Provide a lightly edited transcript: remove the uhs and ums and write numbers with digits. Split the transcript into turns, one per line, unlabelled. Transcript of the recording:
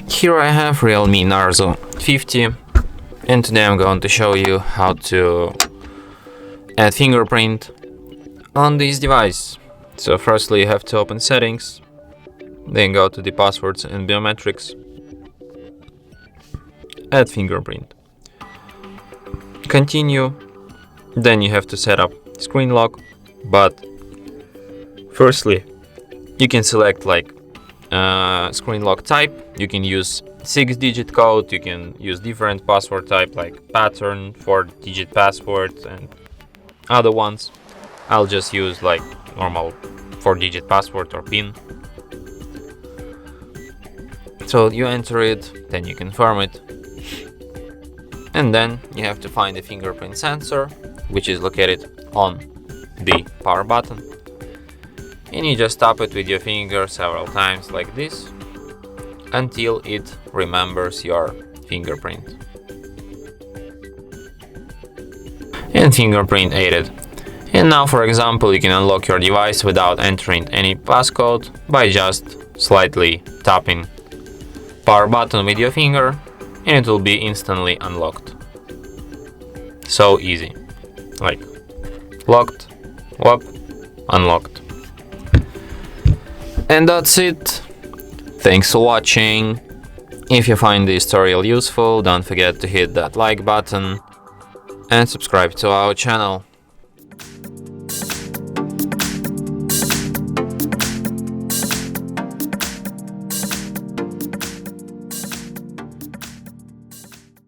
Here I have Realme Narzo 50, and today I'm going to show you how to add fingerprint on this device. So firstly you have to open settings, then go to the passwords and biometrics, add fingerprint, continue, then you have to set up screen lock, but firstly you can select screen lock type. You can use 6-digit code, you can use different password type like pattern, 4-digit password and other ones. I'll just use like normal 4-digit password or PIN. So you enter it, then you confirm it, and then you have to find the fingerprint sensor, which is located on the power button, and you just tap it with your finger several times like this until it remembers your fingerprint. And fingerprint added. And now, for example, you can unlock your device without entering any passcode by just slightly tapping power button with your finger, and it will be instantly unlocked. So easy, like locked, whoop, unlocked. And that's it. Thanks for watching. If you find this tutorial useful, don't forget to hit that like button and subscribe to our channel.